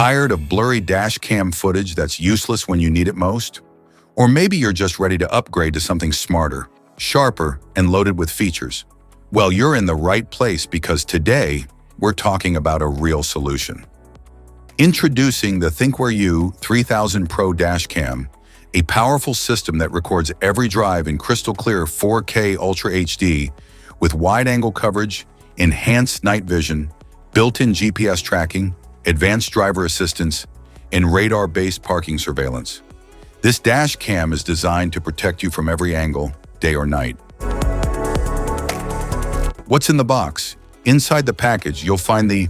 Tired of blurry dash cam footage that's useless when you need it most? Or maybe you're just ready to upgrade to something smarter, sharper, and loaded with features. Well, you're in the right place because today, we're talking about a real solution. Introducing the ThinkWare U3000 Pro dashcam, a powerful system that records every drive in crystal clear 4K Ultra HD with wide-angle coverage, enhanced night vision, built-in GPS tracking, advanced driver assistance, and radar-based parking surveillance. This dash cam is designed to protect you from every angle, day or night. What's in the box? Inside the package, you'll find the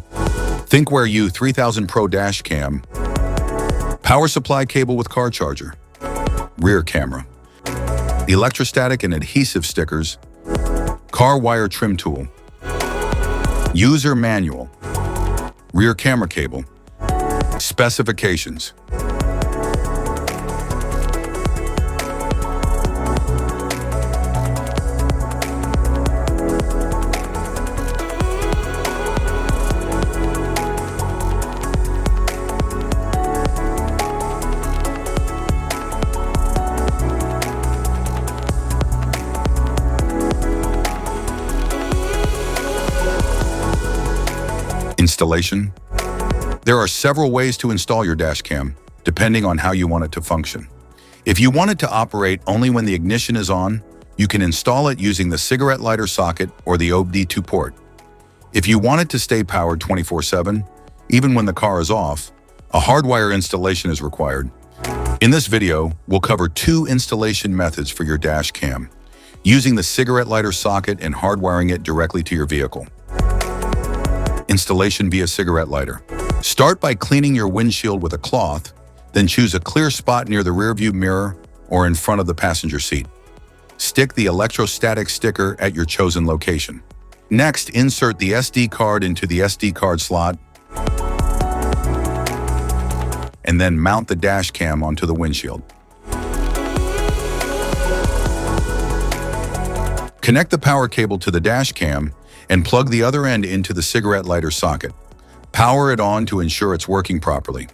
ThinkWare U3000 Pro dash cam, power supply cable with car charger, rear camera, electrostatic and adhesive stickers, car wire trim tool, user manual, rear camera cable, specifications. Installation. There are several ways to install your dashcam, depending on how you want it to function. If you want it to operate only when the ignition is on, you can install it using the cigarette lighter socket or the OBD2 port. If you want it to stay powered 24/7, even when the car is off, a hardwire installation is required. In this video, we'll cover two installation methods for your dashcam, using the cigarette lighter socket and hardwiring it directly to your vehicle. Installation via cigarette lighter. Start by cleaning your windshield with a cloth, then choose a clear spot near the rearview mirror or in front of the passenger seat. Stick the electrostatic sticker at your chosen location. Next, insert the SD card into the SD card slot, and then mount the dash cam onto the windshield. Connect the power cable to the dash cam and plug the other end into the cigarette lighter socket. Power it on to ensure it's working properly.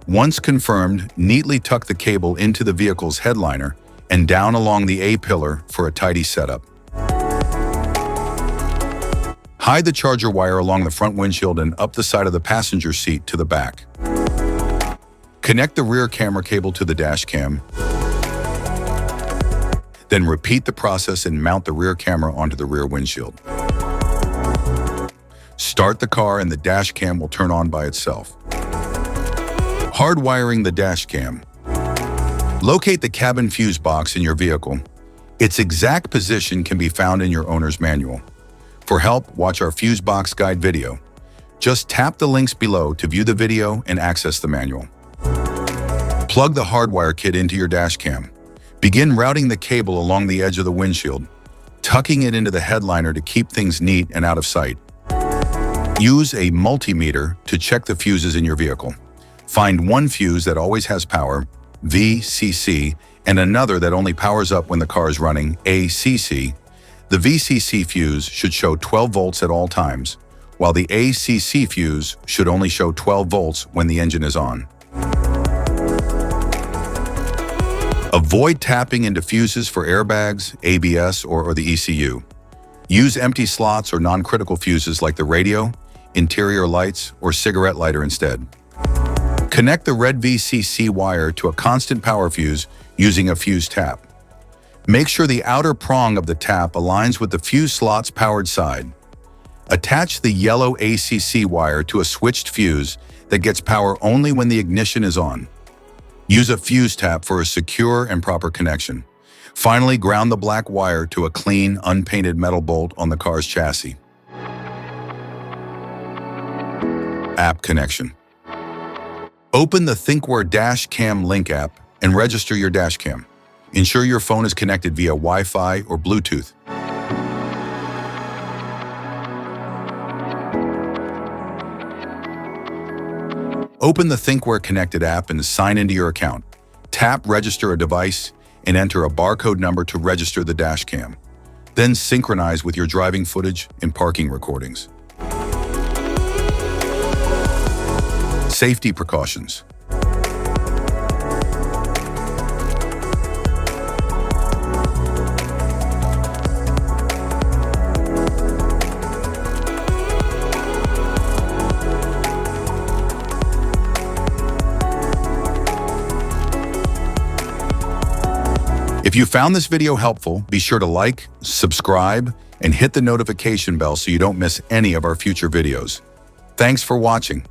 Once confirmed, neatly tuck the cable into the vehicle's headliner and down along the A-pillar for a tidy setup. Hide the charger wire along the front windshield and up the side of the passenger seat to the back. Connect the rear camera cable to the dash cam. Then repeat the process and mount the rear camera onto the rear windshield. Start the car and the dash cam will turn on by itself. Hardwiring the dash cam. Locate the cabin fuse box in your vehicle. Its exact position can be found in your owner's manual. For help, watch our fuse box guide video. Just tap the links below to view the video and access the manual. Plug the hardwire kit into your dash cam. Begin routing the cable along the edge of the windshield, tucking it into the headliner to keep things neat and out of sight. Use a multimeter to check the fuses in your vehicle. Find one fuse that always has power, VCC, and another that only powers up when the car is running, ACC. The VCC fuse should show 12 volts at all times, while the ACC fuse should only show 12 volts when the engine is on. Avoid tapping into fuses for airbags, ABS, or the ECU. Use empty slots or non-critical fuses like the radio, interior lights, or cigarette lighter instead. Connect the red VCC wire to a constant power fuse using a fuse tap. Make sure the outer prong of the tap aligns with the fuse slot's powered side. Attach the yellow ACC wire to a switched fuse that gets power only when the ignition is on. Use a fuse tap for a secure and proper connection. Finally, ground the black wire to a clean, unpainted metal bolt on the car's chassis. App connection. Open the ThinkWare Dashcam Link app and register your dashcam. Ensure your phone is connected via Wi-Fi or Bluetooth. Open the ThinkWare Connected app and sign into your account. Tap Register a device and enter a barcode number to register the dashcam. Then synchronize with your driving footage and parking recordings. Safety precautions. If you found this video helpful, be sure to like, subscribe, and hit the notification bell so you don't miss any of our future videos. Thanks for watching.